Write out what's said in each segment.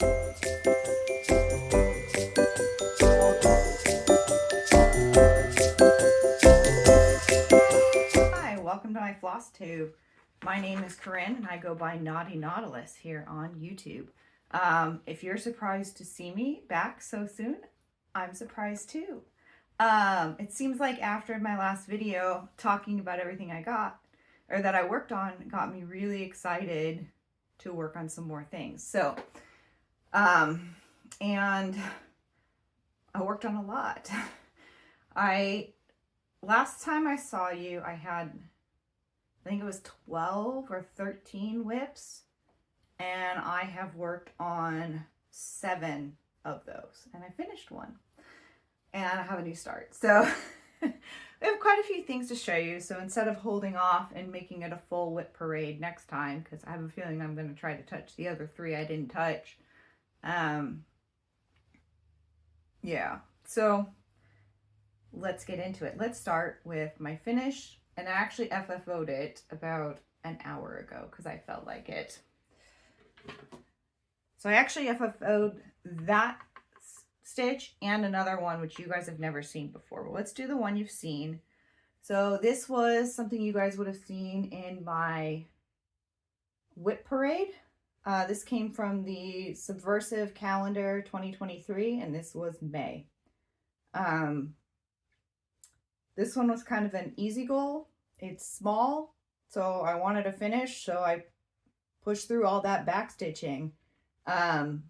Hi, welcome to my FlossTube. My name is Corinne and I go by Naughty Nautilus here on YouTube. If you're surprised to see me back so soon, I'm surprised too. It seems like after my last video talking about everything I got, or that I worked on, got me really excited to work on some more things. So, and I worked on a lot. Last time I saw you, I had, I think it was 12 or 13 whips, and I have worked on 7 of those, and I finished one, and I have a new start. So we have quite a few things to show you. So instead of holding off and making it a full whip parade next time, because I have a feeling I'm going to try to touch the other 3 I didn't touch. Yeah, so let's get into it. Let's start with my finish, and I actually FFO'd it about an hour ago because I felt like it. So I actually FFO'd that stitch and another one which you guys have never seen before. But let's do the one you've seen. So this was something you guys would have seen in my whip parade. This came from the Subversive Calendar 2023, and this was May. This one was kind of an easy goal. It's small, so I wanted to finish, so I pushed through all that back stitching. Or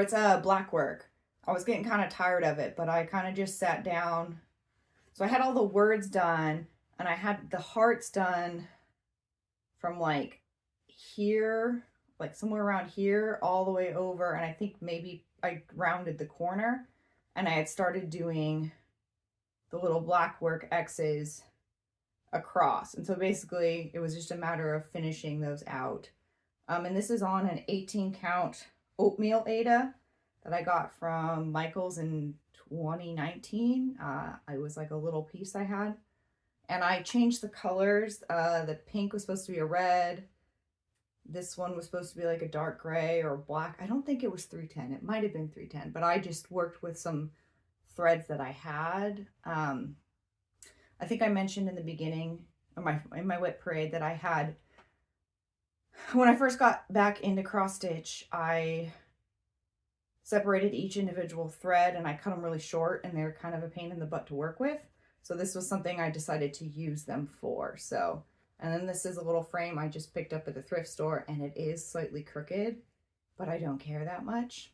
it's black work. I was getting kind of tired of it, but I kind of just sat down. So I had all the words done, and I had the hearts done from like here, like somewhere around here, all the way over, and I think maybe I rounded the corner, and I had started doing the little black work X's across. And so basically it was just a matter of finishing those out. And this is on an 18 count oatmeal Aida that I got from Michael's in 2019. It was like a little piece I had, and I changed the colors. The pink was supposed to be a red. This one was supposed to be like a dark gray or black. I don't think it was 310. It might have been 310, but I just worked with some threads that I had. I think I mentioned in the beginning of in my whip parade that I had, when I first got back into cross stitch, I separated each individual thread and I cut them really short, and they're kind of a pain in the butt to work with. So this was something I decided to use them for. So, and then this is a little frame I just picked up at the thrift store, and it is slightly crooked, but I don't care that much.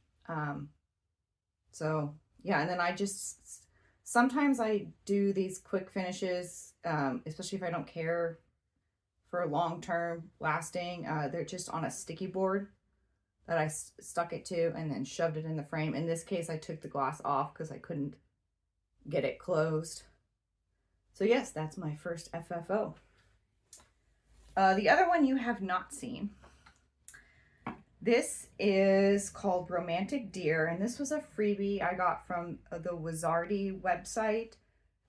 So yeah, and then I just, sometimes I do these quick finishes, especially if I don't care for long-term lasting. They're just on a sticky board that I stuck it to and then shoved it in the frame. In this case, I took the glass off because I couldn't get it closed. So yes, that's my first FFO. The other one you have not seen. This is called Romantic Deer, and this was a freebie I got from the Wizardy website.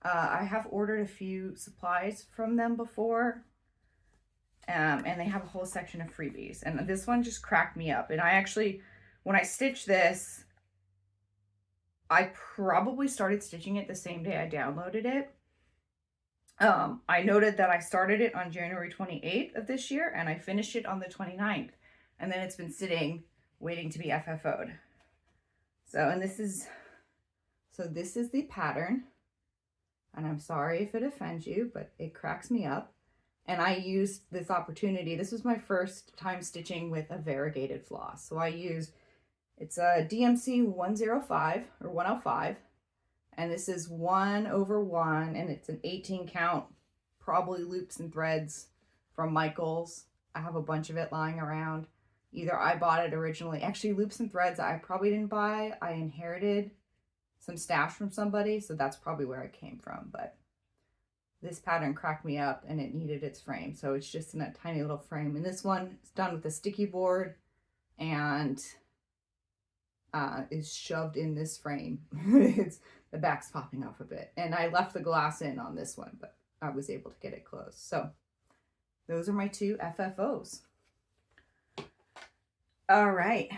I have ordered a few supplies from them before, and they have a whole section of freebies, and this one just cracked me up. And I actually, when I stitched this, I probably started stitching it the same day I downloaded it. I noted that I started it on January 28th of this year, and I finished it on the 29th. And then it's been sitting, waiting to be FFO'd. So, and this is the pattern. And I'm sorry if it offends you, but it cracks me up. And I used this opportunity. This was my first time stitching with a variegated floss. So I used, it's a DMC 105 or 105. And this is 1/1, and it's an 18 count, probably loops and threads from Michael's. I have a bunch of it lying around. Either I bought it originally. Actually, loops and threads I probably didn't buy. I inherited some stash from somebody, so that's probably where it came from. But this pattern cracked me up, and it needed its frame. So it's just in a tiny little frame. And this one is done with a sticky board and is shoved in this frame. The back's popping off a bit. And I left the glass in on this one, but I was able to get it closed. So those are my 2 FFOs. All right,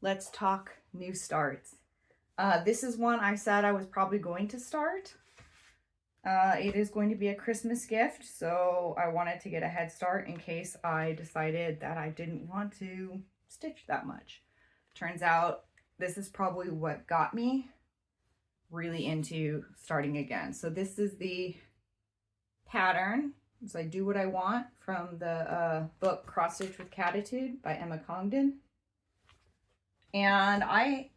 let's talk new starts. This is one I said I was probably going to start. It is going to be a Christmas gift, so I wanted to get a head start in case I decided that I didn't want to stitch that much. Turns out this is probably what got me really into starting again. So this is the pattern. So I do what I want from the book Cross Stitch with Catitude by Emma Congdon. And I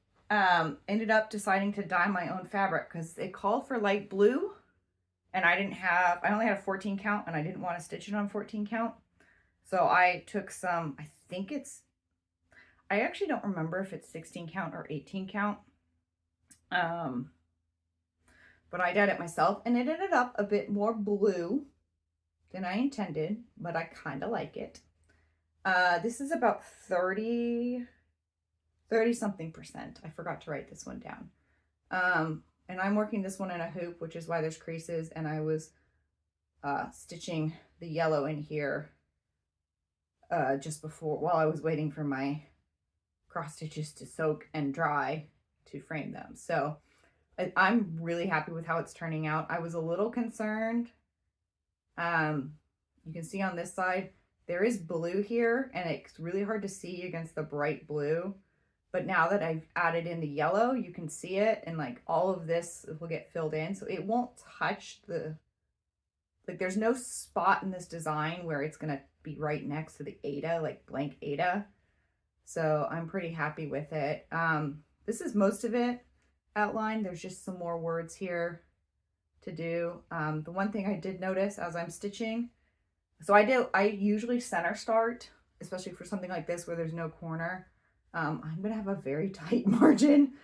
ended up deciding to dye my own fabric because it called for light blue, and I only had a 14 count and I didn't want to stitch it on 14 count. So I took some, I actually don't remember if it's 16 count or 18 count. But I dyed it myself and it ended up a bit more blue than I intended, but I kind of like it. This is about 30 something percent. I forgot to write this one down. And I'm working this one in a hoop, which is why there's creases, and I was stitching the yellow in here just before, while I was waiting for my cross stitches to soak and dry to frame them. So I'm really happy with how it's turning out. I was a little concerned. You can see on this side, there is blue here, and it's really hard to see against the bright blue. But now that I've added in the yellow, you can see it, and like all of this will get filled in. So it won't touch like there's no spot in this design where it's gonna be right next to the Ada, like blank Ada. So I'm pretty happy with it. This is most of it outlined. There's just some more words here to do. The one thing I did notice as I'm stitching, so I usually center start, especially for something like this where there's no corner. I'm going to have a very tight margin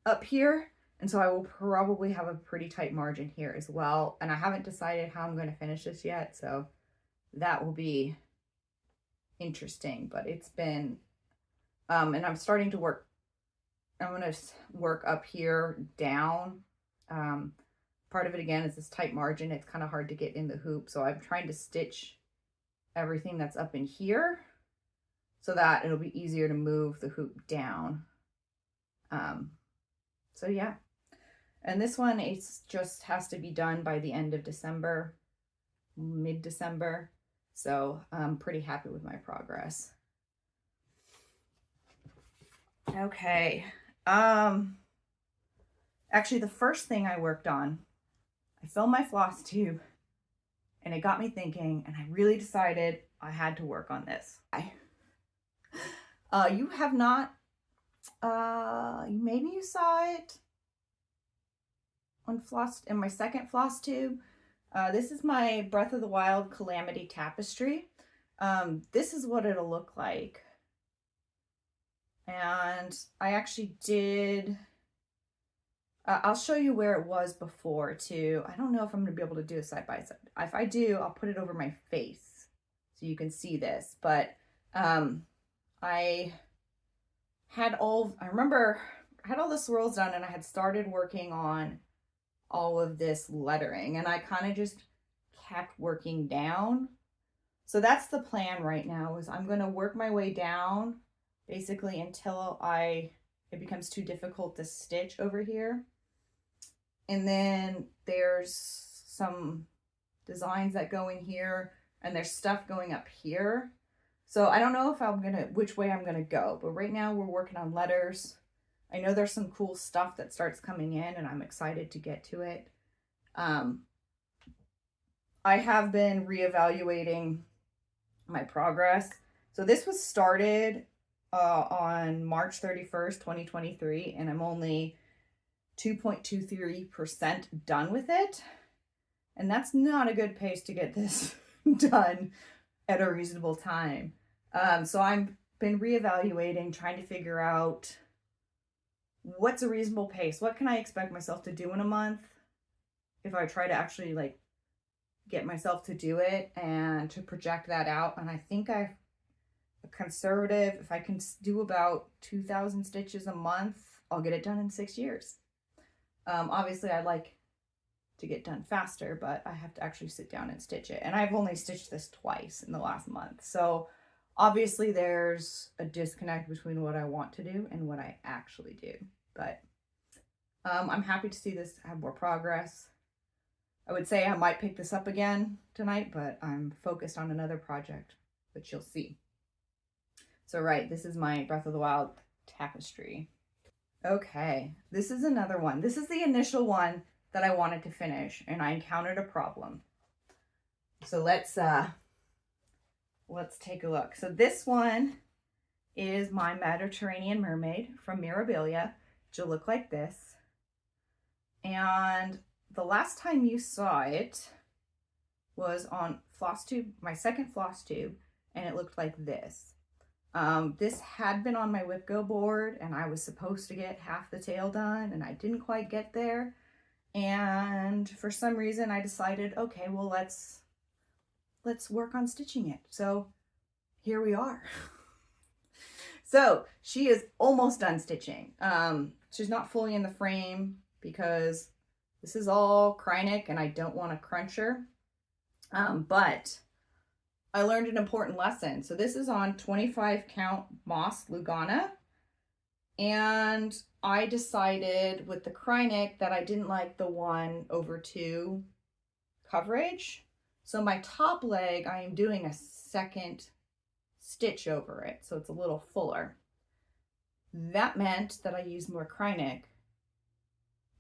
up here. And so I will probably have a pretty tight margin here as well. And I haven't decided how I'm going to finish this yet. So that will be interesting, but it's been, and I'm starting to work, I'm going to work up here down. Part of it again is this tight margin. It's kind of hard to get in the hoop. So I'm trying to stitch everything that's up in here, so that it'll be easier to move the hoop down. So yeah, and this one, it's just has to be done by the end of December, mid-December. So I'm pretty happy with my progress. Okay. Actually, the first thing I worked on, I filmed my FlossTube, and it got me thinking, and I really decided I had to work on this. You have not, maybe you saw it on in my second FlossTube. This is my Breath of the Wild Calamity Tapestry. This is what it'll look like. And I actually did, I'll show you where it was before too. I don't know if I'm gonna be able to do a side by side. If I do, I'll put it over my face so you can see this. But I remember I had all the swirls done, and I had started working on all of this lettering, and I kind of just kept working down. So that's the plan right now, is I'm going to work my way down basically until it becomes too difficult to stitch over here. And then there's some designs that go in here, and there's stuff going up here. So I don't know if which way I'm gonna go, but right now we're working on letters. I know there's some cool stuff that starts coming in, and I'm excited to get to it. I have been reevaluating my progress. So this was started on March 31st, 2023, and I'm only 2.23% done with it. And that's not a good pace to get this done at a reasonable time. So I've been reevaluating, trying to figure out what's a reasonable pace. What can I expect myself to do in a month if I try to actually like get myself to do it and to project that out. And I think I'm a conservative. If I can do about 2,000 stitches a month, I'll get it done in 6 years. Obviously I'd like to get done faster, but I have to actually sit down and stitch it. And I've only stitched this twice in the last month. So Obviously there's a disconnect between what I want to do and what I actually do, but I'm happy to see this have more progress. I would say I might pick this up again tonight, but I'm focused on another project, which you'll see. So right, this is my Breath of the Wild tapestry. Okay, this is another one. This is the initial one that I wanted to finish, and I encountered a problem. So let's take a look. So this one is my Mediterranean Mermaid from Mirabilia, which will look like this. And the last time you saw it was on FlossTube, my second FlossTube, and it looked like this. This had been on my WhipGo board, and I was supposed to get half the tail done, and I didn't quite get there. And for some reason I decided, okay, well, let's work on stitching it. So here we are. So she is almost done stitching. She's not fully in the frame because this is all Krynic and I don't want to crunch her. But I learned an important lesson. So this is on 25 count Moss Lugana. And I decided with the Krynic that I didn't like the 1/2 coverage. So my top leg, I am doing a second stitch over it. So it's a little fuller. That meant that I used more Krynic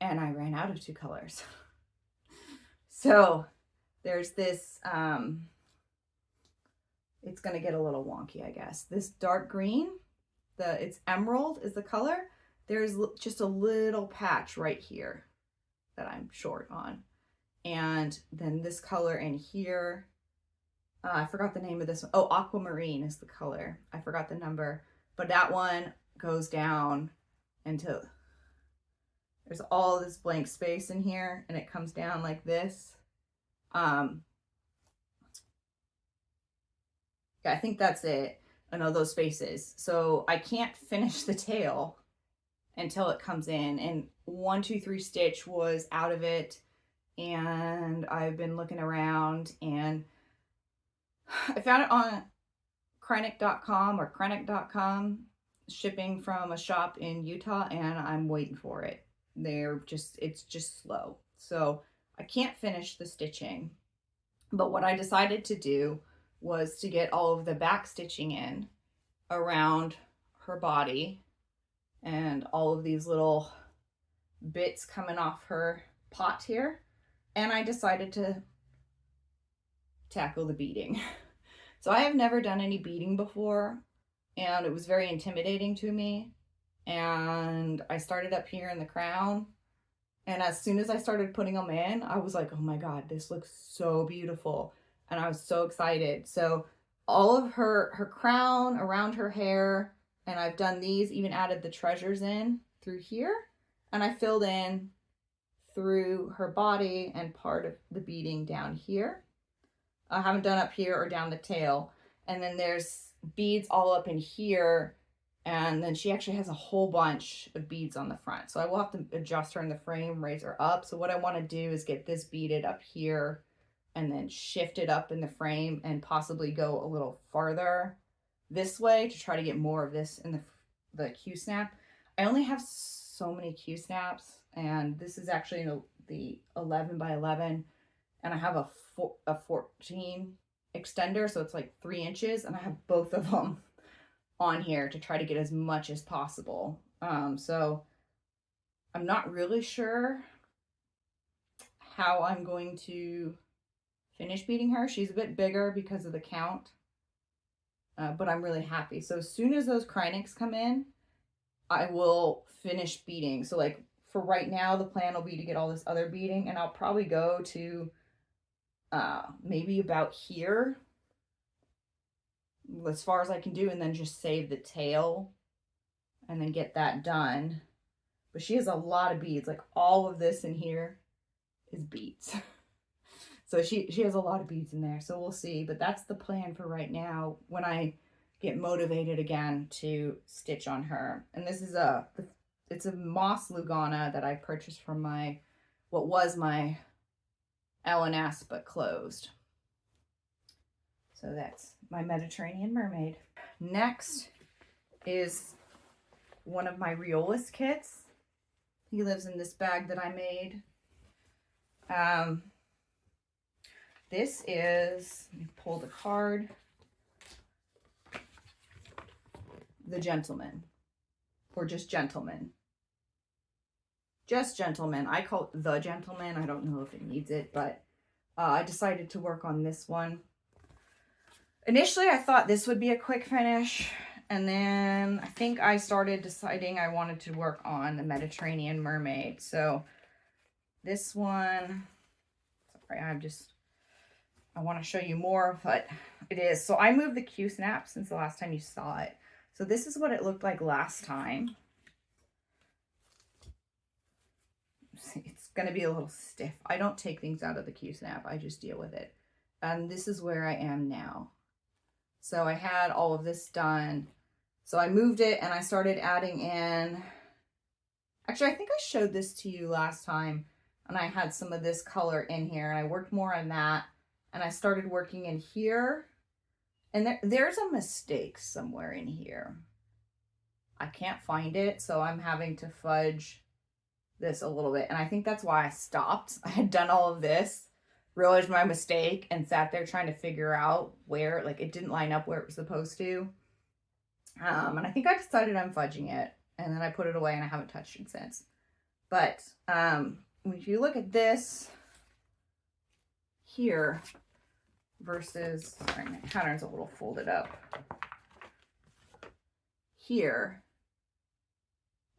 and I ran out of 2 colors. So there's this, it's going to get a little wonky, I guess. This dark green, it's emerald is the color. There's just a little patch right here that I'm short on. And then this color in here, I forgot the name of this one. Oh, aquamarine is the color. I forgot the number, but that one goes down until there's all this blank space in here and it comes down like this. Yeah, I think that's it. I know those spaces. So I can't finish the tail until it comes in, and 1, 2, 3 stitch was out of it. And I've been looking around and I found it on Krynic.com or Krynic.com, shipping from a shop in Utah, and I'm waiting for it. It's just slow. So I can't finish the stitching. But what I decided to do was to get all of the back stitching in around her body and all of these little bits coming off her pot here. And I decided to tackle the beading. So I have never done any beading before, and it was very intimidating to me. And I started up here in the crown, and as soon as I started putting them in, I was like, oh my God, this looks so beautiful. And I was so excited. So all of her crown, around her hair, and I've done these, even added the treasures in through here, and I filled in through her body and part of the beading down here. I haven't done up here or down the tail. And then there's beads all up in here. And then she actually has a whole bunch of beads on the front. So I will have to adjust her in the frame, raise her up. So what I want to do is get this beaded up here and then shift it up in the frame and possibly go a little farther this way to try to get more of this in the Q-snap. I only have so many Q-snaps, and this is actually the 11 by 11, and I have a 14 extender, so it's like 3 inches, and I have both of them on here to try to get as much as possible. So I'm not really sure how I'm going to finish beading her. She's a bit bigger because of the count, but I'm really happy. So as soon as those Krynics come in, I will finish beading. So like for right now, the plan will be to get all this other beading, and I'll probably go to maybe about here as far as I can do, and then just save the tail and then get that done. But she has a lot of beads. Like all of this in here is beads. So she has a lot of beads in there. So we'll see. But that's the plan for right now when I get motivated again to stitch on her. And this is it's a Moss Lugana that I purchased from what was my L&S but closed. So that's my Mediterranean Mermaid. next is one of my Riolis kits. He lives in this bag that I made. This is, let me pull the card, the Gentleman, or just Gentleman. Just Gentleman. I call it the Gentleman. I don't know if it needs it, but I decided to work on this one. Initially, I thought this would be a quick finish, and then I think I started deciding I wanted to work on the Mediterranean Mermaid. So this one, sorry, I want to show you more, but it is. So I moved the Q-snap since the last time you saw it. So this is what it looked like last time. It's going to be a little stiff. I don't take things out of the Q-snap. I just deal with it. And this is where I am now. So I had all of this done. So I moved it and I started adding in, actually I think I showed this to you last time, and I had some of this color in here and I worked more on that, and I started working in here, and there's a mistake somewhere in here. I can't find it, so I'm having to fudge this a little bit, and I think that's why I stopped. I had done all of this, realized my mistake, and sat there trying to figure out where, like, it didn't line up where it was supposed to. And I think I decided I'm fudging it, and then I put it away and I haven't touched it since. But if you look at this here versus, sorry, my pattern's a little folded up. Here,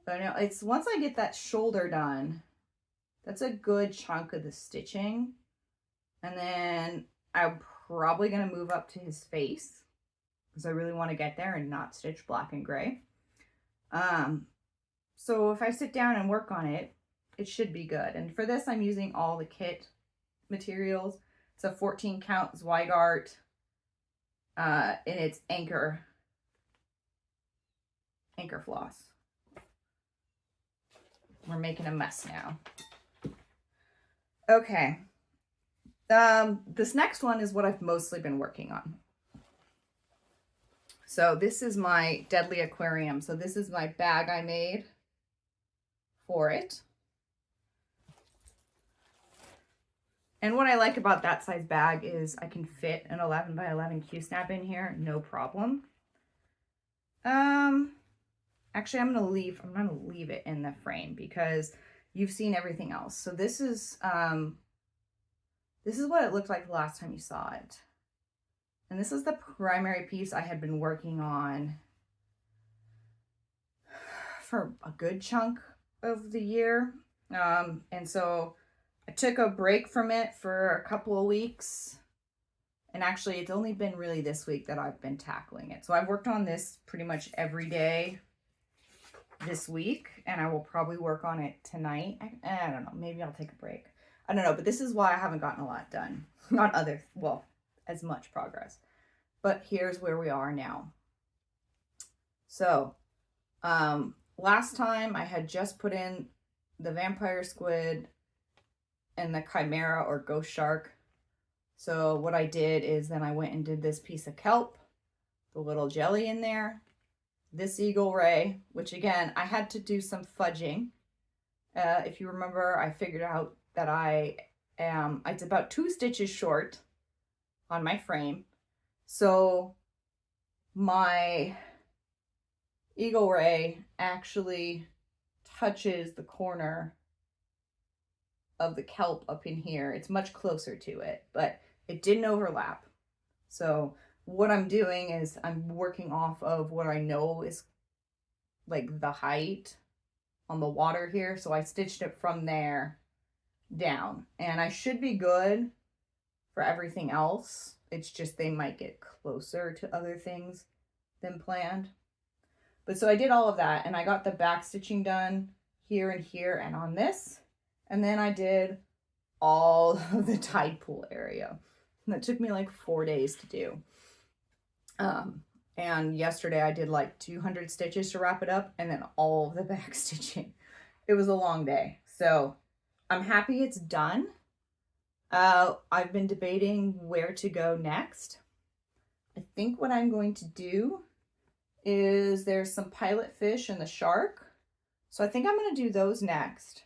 I know it's, once I get that shoulder done, that's a good chunk of the stitching. And then I'm probably going to move up to his face, because I really want to get there and not stitch black and gray. So if I sit down and work on it, it should be good. And for this, I'm using all the kit materials. It's a 14 count Zweigart, and it's anchor floss. We're making a mess now. Okay. This next one is what I've mostly been working on. So this is my Deadly Aquarium. So this is my bag I made for it. And what I like about that size bag is I can fit an 11 by 11 Q-snap in here, no problem. Actually, I'm gonna leave it in the frame because you've seen everything else. So this is what it looked like the last time you saw it. And this is the primary piece I had been working on for a good chunk of the year. And so I took a break from it for a couple of weeks. And actually, it's only been really this week that I've been tackling it. So I've worked on this pretty much every day this week. And I will probably work on it tonight. I don't know. Maybe I'll take a break. I don't know. But this is why I haven't gotten a lot done. Not other, well, as much progress. But here's where we are now. So, last time I had just put in the vampire squid and the chimera or ghost shark. So what I did is then I went and did this piece of kelp, the little jelly in there, this eagle ray, which again, I had to do some fudging. If you remember, I figured out that it's about 2 stitches short on my frame. So my eagle ray actually touches the corner of the kelp up in here. It's much closer to it, but it didn't overlap. So what I'm doing is I'm working off of what I know is like the height on the water here. So I stitched it from there down, and I should be good for everything else. It's just they might get closer to other things than planned. But so I did all of that, and I got the back stitching done here and here and on this. And then I did all of the tide pool area. And that took me like 4 days to do. And yesterday I did like 200 stitches to wrap it up, and then all of the back stitching. It was a long day. So I'm happy it's done. I've been debating where to go next. I think what I'm going to do is there's some pilot fish and the shark. So I think I'm going to do those next.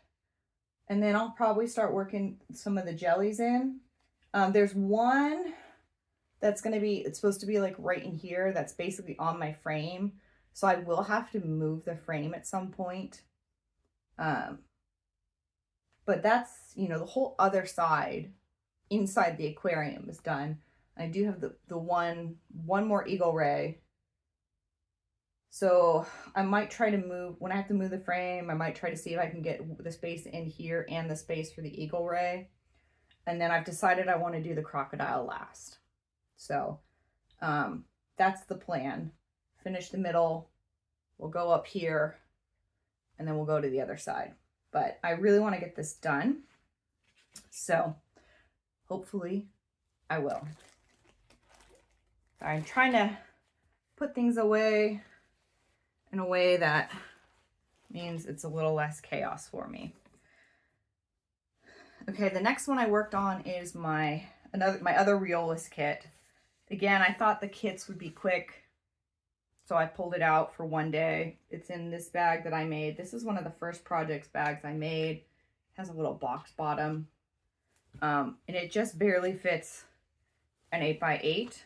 And then I'll probably start working some of the jellies in. There's one that's going to be, it's supposed to be like right in here. That's basically on my frame. So I will have to move the frame at some point. But that's, you know, the whole other side inside the aquarium is done. I do have the one more eagle ray. So I might try to move, when I have to move the frame, I might try to see if I can get the space in here and the space for the eagle ray. And then I've decided I want to do the crocodile last. So that's the plan. Finish the middle, we'll go up here, and then we'll go to the other side. But I really want to get this done. So hopefully I will. I'm trying to put things away in a way that means it's a little less chaos for me. Okay, the next one I worked on is my other Reolist kit. Again, I thought the kits would be quick, so I pulled it out for one day. It's in this bag that I made. This is one of the first projects bags I made. It has a little box bottom, and it just barely fits an 8x8.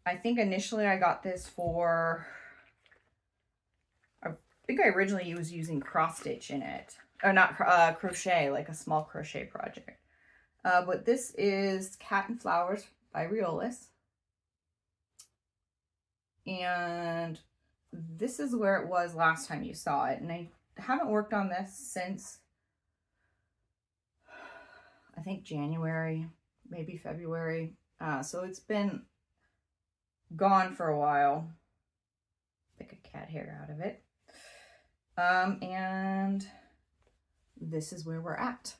I think initially I got this for, I think I originally was using cross stitch in it. Or not crochet, like a small crochet project. But this is Cat and Flowers by Reolist. And this is where it was last time you saw it. And I haven't worked on this since, I think January, maybe February. So it's been gone for a while. Pick a cat hair out of it. And this is where we're at.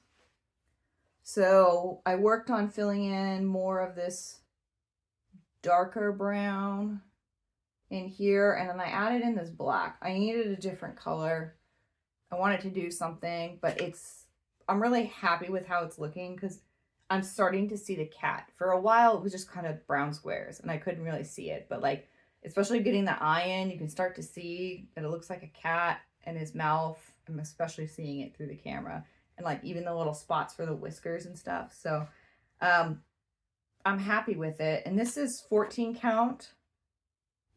So I worked on filling in more of this darker brown in here, and then I added in this black. I needed a different color. I wanted to do something, but I'm really happy with how it's looking because I'm starting to see the cat. For a while, it was just kind of brown squares and I couldn't really see it, but like, especially getting the eye in, you can start to see that it looks like a cat and his mouth. I'm especially seeing it through the camera, and like even the little spots for the whiskers and stuff. So I'm happy with it. And this is 14 count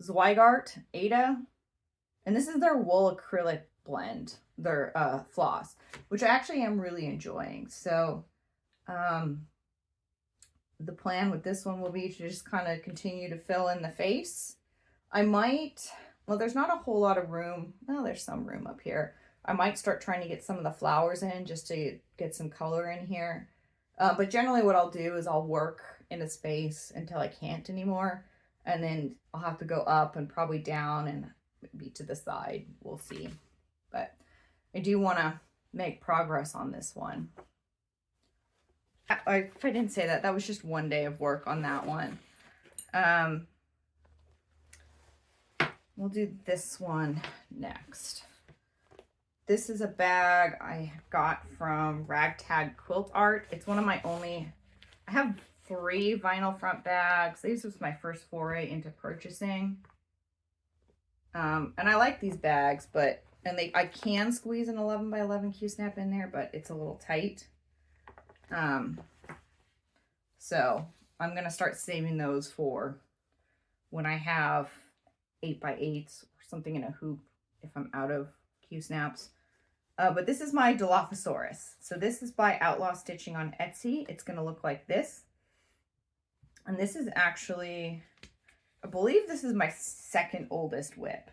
Zweigart Ada, and this is their wool acrylic blend, their floss, which I actually am really enjoying. So the plan with this one will be to just kind of continue to fill in the face. I might, well, there's not a whole lot of room. Well, there's some room up here. I might start trying to get some of the flowers in just to get some color in here. But generally what I'll do is I'll work in a space until I can't anymore. And then I'll have to go up and probably down and maybe to the side. We'll see. But I do want to make progress on this one. If I didn't say that, that was just one day of work on that one. We'll do this one next. This is a bag I got from Ragtag Quilt Art. It's one of my only, I have 3 vinyl front bags. This was my first foray into purchasing. And I like these bags, but, and I can squeeze an 11x11 Q-snap in there, but it's a little tight. So I'm going to start saving those for when I have 8x8s or something in a hoop if I'm out of Q-snaps. But this is my Dilophosaurus. So this is by Outlaw Stitching on Etsy. It's going to look like this. And this is actually, I believe this is my second oldest whip.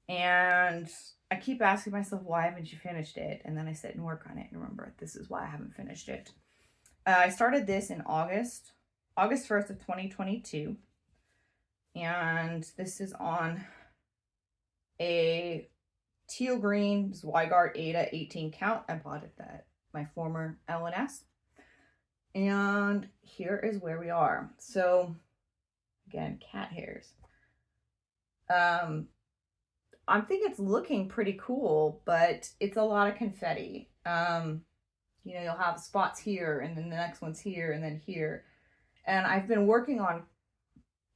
And I keep asking myself, why haven't you finished it? And then I sit and work on it and remember, this is why I haven't finished it. I started this in August 1st of 2022. And this is on a teal green Zweigart Ada 18 count. I bought it at my former L&S. And here is where we are. So again, cat hairs. I think it's looking pretty cool, but it's a lot of confetti. You know, you'll have spots here and then the next one's here and then here. And I've been working on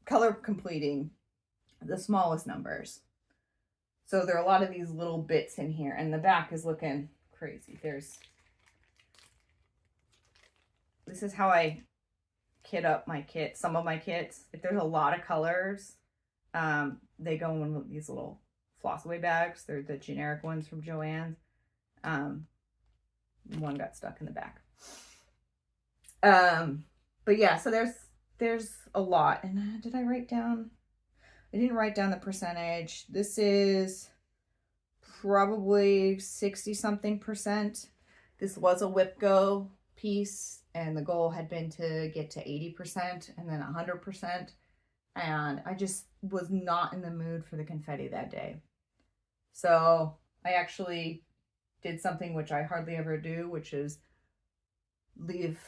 color completing the smallest numbers. So there are a lot of these little bits in here, and the back is looking crazy. This is how I kit up my kits, some of my kits. If there's a lot of colors, they go in one of these little floss away bags. They're the generic ones from Joann's. One got stuck in the back. But yeah, so there's a lot. And did I write down? I didn't write down the percentage. This is probably 60 something percent. This was a whip go piece, and the goal had been to get to 80% and then 100%. And I just was not in the mood for the confetti that day. So I actually did something which I hardly ever do, which is leave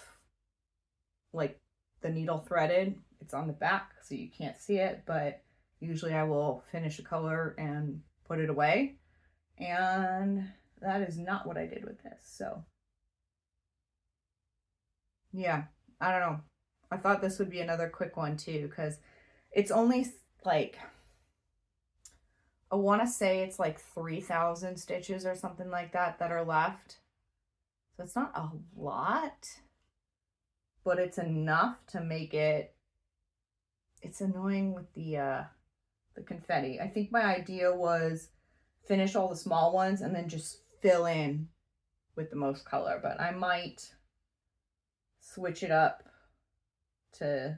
like the needle threaded. It's on the back, so you can't see it, but usually I will finish a color and put it away. And that is not what I did with this. So yeah, I don't know. I thought this would be another quick one too, because it's only like, I want to say it's like 3,000 stitches or something like that are left. So it's not a lot, but it's enough to make it, it's annoying with the confetti. I think my idea was finish all the small ones and then just fill in with the most color, but I might switch it up to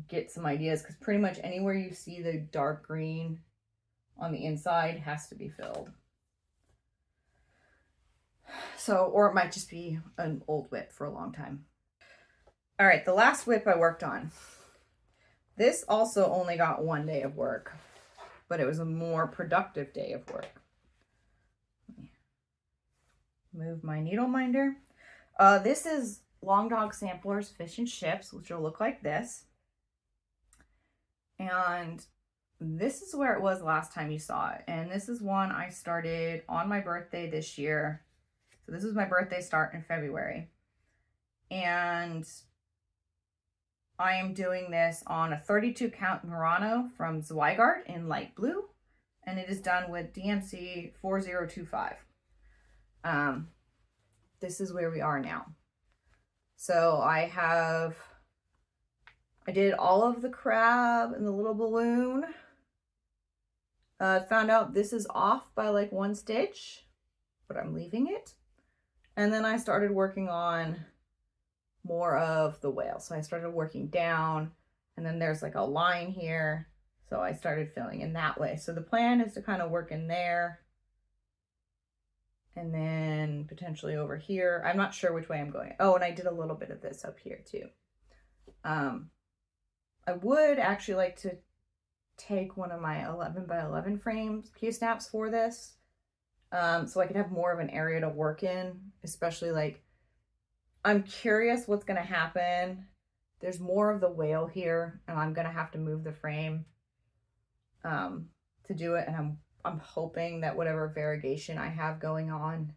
get some ideas, because pretty much anywhere you see the dark green on the inside has to be filled. So, or it might just be an old whip for a long time. All right, the last whip I worked on. This also only got 1 day of work, but it was a more productive day of work. Let me move my needle minder. This is Long Dog Samplers Fish and Ships, which will look like this. And this is where it was last time you saw it. And this is one I started on my birthday this year. So this is my birthday start in February. And I am doing this on a 32 count Murano from Zweigart in light blue. And it is done with DMC 4025. This is where we are now. So I did all of the crab and the little balloon. Found out this is off by like 1 stitch, but I'm leaving it. And then I started working on more of the whale. So I started working down, and then there's like a line here. So I started filling in that way. So the plan is to kind of work in there and then potentially over here. I'm not sure which way I'm going. Oh, and I did a little bit of this up here too. I would actually like to take one of my 11 by 11 frames, Q-snaps for this. So I could have more of an area to work in, especially like, I'm curious what's going to happen. There's more of the whale here, and I'm going to have to move the frame to do it. And I'm hoping that whatever variegation I have going on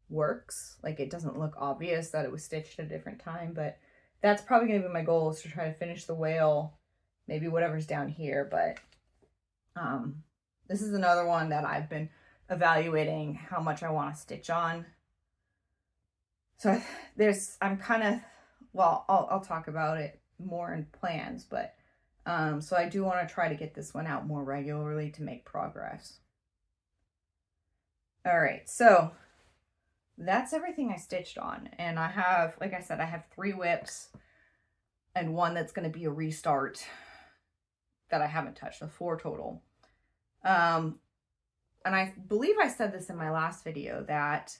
works. Like, it doesn't look obvious that it was stitched at a different time, but that's probably going to be my goal, is to try to finish the whale, maybe whatever's down here. But this is another one that I've been evaluating how much I want to stitch on. So I'm kind of, well, I'll talk about it more in plans, but so I do want to try to get this one out more regularly to make progress. All right, so that's everything I stitched on. And I have, like I said, I have 3 whips and one that's going to be a restart that I haven't touched, so 4 total. And I believe I said this in my last video that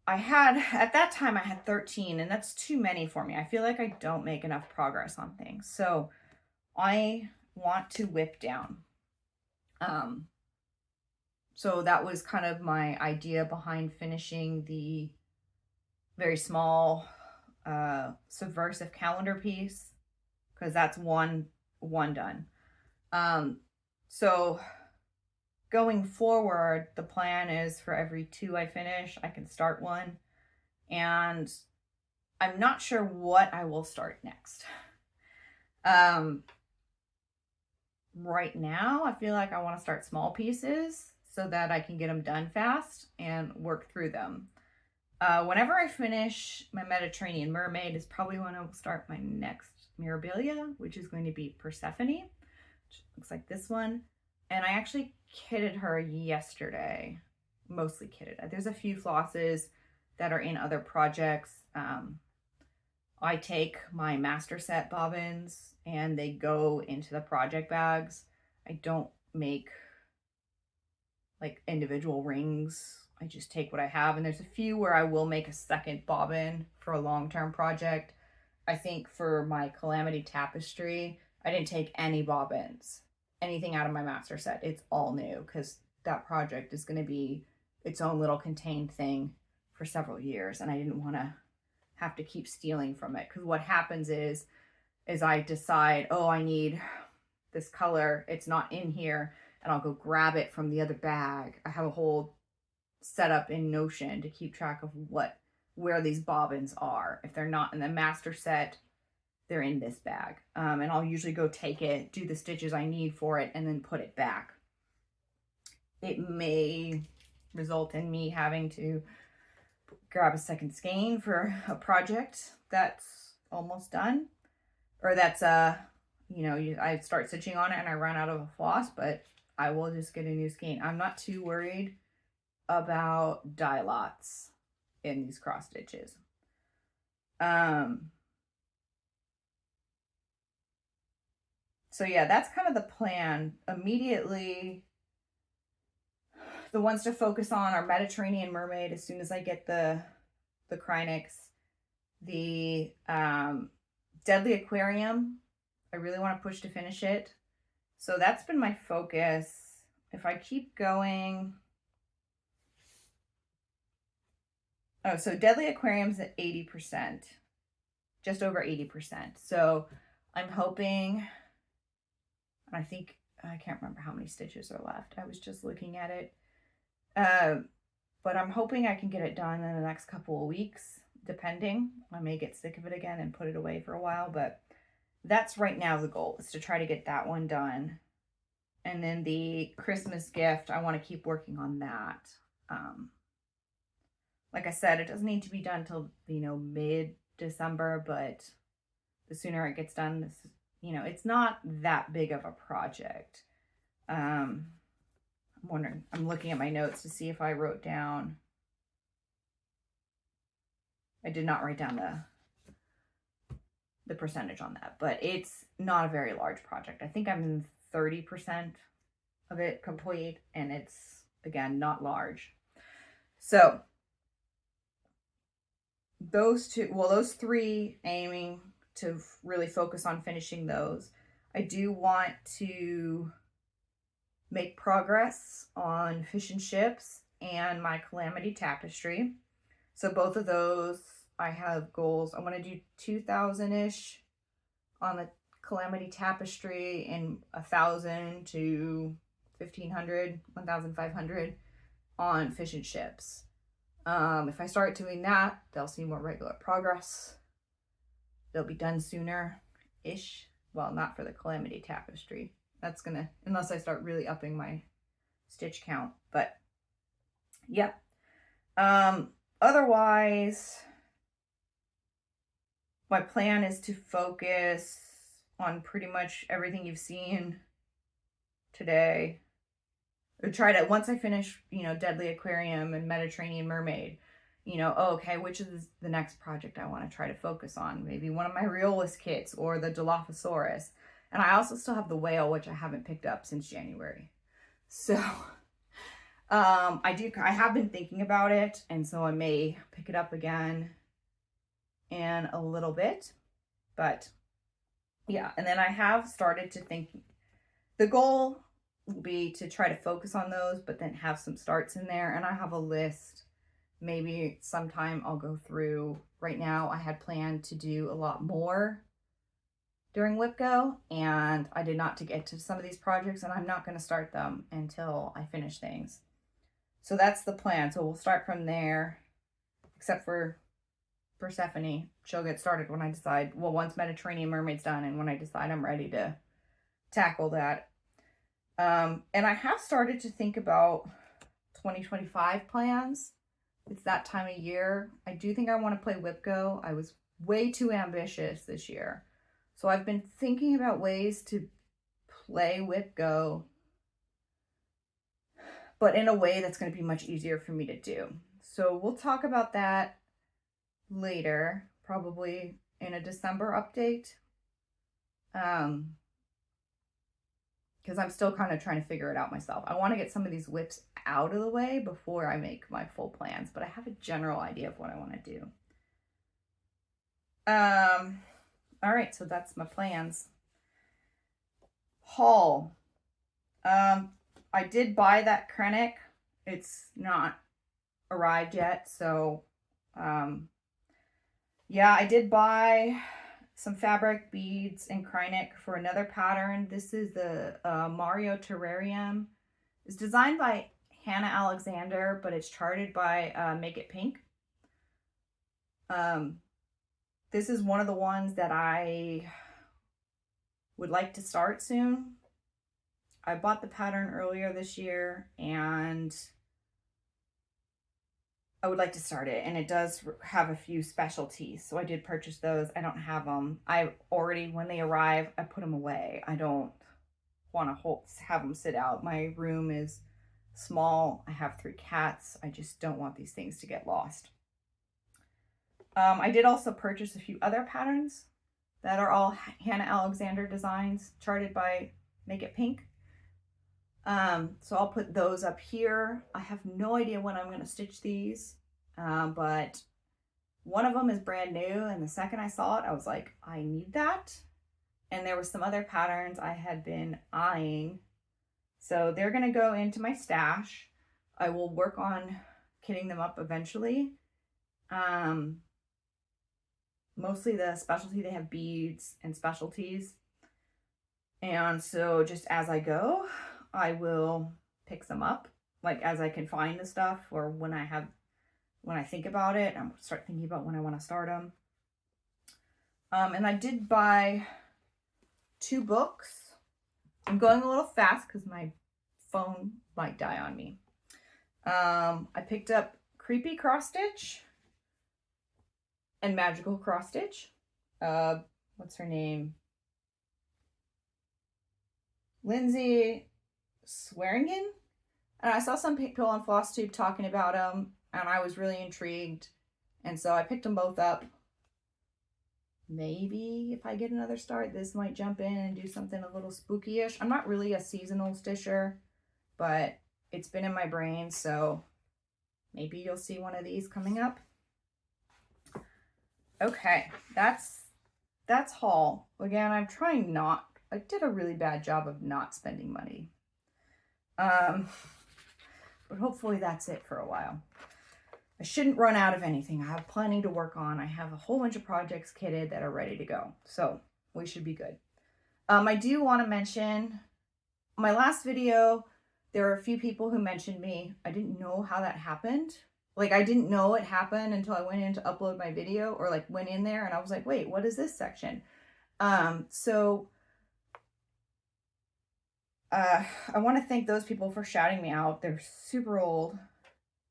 at that time I had 13, and that's too many for me. I feel like I don't make enough progress on things. So I want to whip down. So that was kind of my idea behind finishing the very small subversive calendar piece, because that's one done. So going forward, the plan is for every 2 I finish, I can start one. And I'm not sure what I will start next. right now, I feel like I want to start small pieces so that I can get them done fast and work through them. Whenever I finish my Mediterranean Mermaid is probably when I'll start my next Mirabilia, which is going to be Persephone, which looks like this one. And I actually kitted her yesterday, mostly kitted. There's a few flosses that are in other projects. I take my master set bobbins and they go into the project bags. I don't make like individual rings. I just take what I have, and there's a few where I will make a second bobbin for a long-term project. I think for my Calamity Tapestry, I didn't take any bobbins, anything out of my master set. It's all new because that project is going to be its own little contained thing for several years, and I didn't want to have to keep stealing from it, because what happens is I decide, oh, I need this color, it's not in here, and I'll go grab it from the other bag. I have a whole setup in Notion to keep track of where these bobbins are. If they're not in the master set, they're in this bag. And I'll usually go take it, do the stitches I need for it, and then put it back. It may result in me having to grab a second skein for a project that's almost done, or that's I start stitching on it and I run out of a floss, but I will just get a new skein. I'm not too worried about dye lots in these cross stitches. So yeah, that's kind of the plan. Immediately, the ones to focus on are Mediterranean Mermaid as soon as I get the Krynics. The Deadly Aquarium, I really want to push to finish it. So that's been my focus. If I keep going... Oh, so Deadly Aquarium's at 80%. Just over 80%. So I'm hoping... I think... I can't remember how many stitches are left. I was just looking at it. But I'm hoping I can get it done in the next couple of weeks, depending. I may get sick of it again and put it away for a while, but that's right now the goal, is to try to get that one done. And then the Christmas gift, I want to keep working on that. Like I said, it doesn't need to be done till, mid-December, but the sooner it gets done, it's not that big of a project. I'm wondering, I'm looking at my notes to see if I wrote down. I did not write down the percentage on that, but it's not a very large project. I think I'm 30% of it complete, and it's, again, not large. So those three, aiming to really focus on finishing those. I do want to make progress on Fish and Ships and my Calamity Tapestry. So both of those, I have goals. I want to do 2,000-ish on the Calamity Tapestry and 1,000 to 1,500, 1,500 on Fish and Ships. If I start doing that, they'll see more regular progress. They'll be done sooner-ish. Well, not for the Calamity Tapestry. That's gonna, unless I start really upping my stitch count. But, yeah. Otherwise, my plan is to focus on pretty much everything you've seen today. Or try to, once I finish, Deadly Aquarium and Mediterranean Mermaid, okay, which is the next project I want to try to focus on? Maybe one of my realist kits or the Dilophosaurus. And I also still have the whale, which I haven't picked up since January. So, I have been thinking about it, and so I may pick it up again in a little bit. But, yeah, and then I have started to think, the goal will be to try to focus on those, but then have some starts in there. And I have a list. Maybe sometime I'll go through. Right now, I had planned to do a lot more during WIPGO, and I did not get to some of these projects, and I'm not going to start them until I finish things. So that's the plan. So we'll start from there, except for Persephone. She'll get started when I decide, well, once Mediterranean Mermaid's done and when I decide I'm ready to tackle that. And I have started to think about 2025 plans. It's that time of year. I do think I want to play WIPGO. I was way too ambitious this year. So I've been thinking about ways to play WIPGO, but in a way that's going to be much easier for me to do. So we'll talk about that later, probably in a December update. Because I'm still kind of trying to figure it out myself. I want to get some of these whips out of the way before I make my full plans, but I have a general idea of what I want to do. All right, so that's my plans. Haul. I did buy that Krennic. It's not arrived yet, so yeah, I did buy some fabric, beads, and Krennic for another pattern. This is the Mario Terrarium. It's designed by Hannah Alexander, but it's charted by Make It Pink. This is one of the ones that I would like to start soon. I bought the pattern earlier this year, and I would like to start it, and it does have a few specialties, so I did purchase those. I don't have them. I already, when they arrive, I put them away. I don't want to have them sit out. My room is small. I have 3 cats. I just don't want these things to get lost. I did also purchase a few other patterns that are all Hannah Alexander designs, charted by Make It Pink. So I'll put those up here. I have no idea when I'm going to stitch these, but one of them is brand new, and the second I saw it, I was like, I need that. And there were some other patterns I had been eyeing, so they're going to go into my stash. I will work on kitting them up eventually. Mostly the specialty, they have beads and specialties, and so just as I go, I will pick some up, like as I can find the stuff, or when I think about it, I'll start thinking about when I want to start them. And I did buy 2 books. I'm going a little fast because my phone might die on me. I picked up Creepy Cross Stitch and Magical Cross Stitch. What's her name? Lindsay Swearingen, and I saw some people on FlossTube talking about them, and I was really intrigued, and so I picked them both up. Maybe if I get another start, this might jump in and do something a little spooky-ish. I'm not really a seasonal stitcher, but it's been in my brain, so maybe you'll see one of these coming up. Okay, that's haul. Again, I'm trying not, I did a really bad job of not spending money. But hopefully that's it for a while. I shouldn't run out of anything. I have plenty to work on. I have a whole bunch of projects kitted that are ready to go, so we should be good. I do want to mention my last video, there were a few people who mentioned me. I didn't know how that happened. Like, I didn't know it happened until I went in to upload my video, or like went in there and I was like, wait, what is this section? I want to thank those people for shouting me out. They're super old.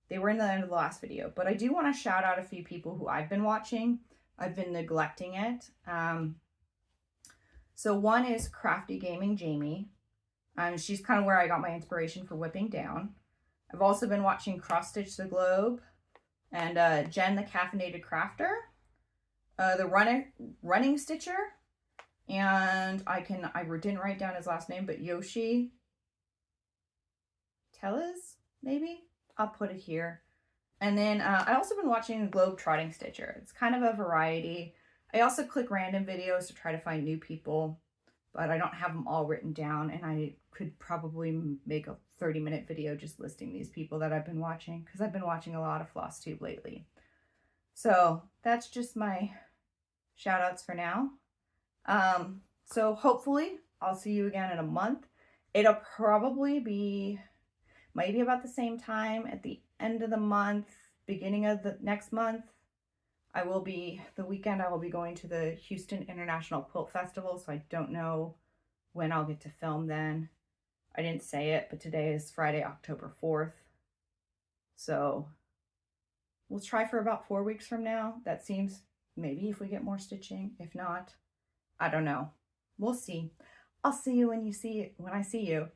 They were in the end of the last video, but I do want to shout out a few people who I've been watching. I've been neglecting it. So one is Crafty Gaming Jamie. She's kind of where I got my inspiration for whipping down. I've also been watching Cross Stitch the Globe and Jen the Caffeinated Crafter, the Running Stitcher, and I didn't write down his last name, but Yoshi Tellez, maybe? I'll put it here. And then I also been watching Globe Trotting Stitcher. It's kind of a variety. I also click random videos to try to find new people, but I don't have them all written down, and I could probably make a 30-minute video just listing these people that I've been watching, because I've been watching a lot of FlossTube lately. So that's just my shout outs for now. So hopefully I'll see you again in a month. It'll probably be maybe about the same time at the end of the month, beginning of the next month. The weekend I will be going to the Houston International Quilt Festival, so I don't know when I'll get to film then. I didn't say it, but today is Friday, October 4th. So we'll try for about 4 weeks from now. That seems, maybe if we get more stitching. If not, I don't know. We'll see. I'll see you when I see you.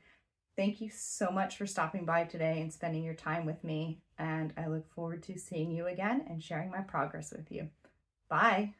Thank you so much for stopping by today and spending your time with me. And I look forward to seeing you again and sharing my progress with you. Bye.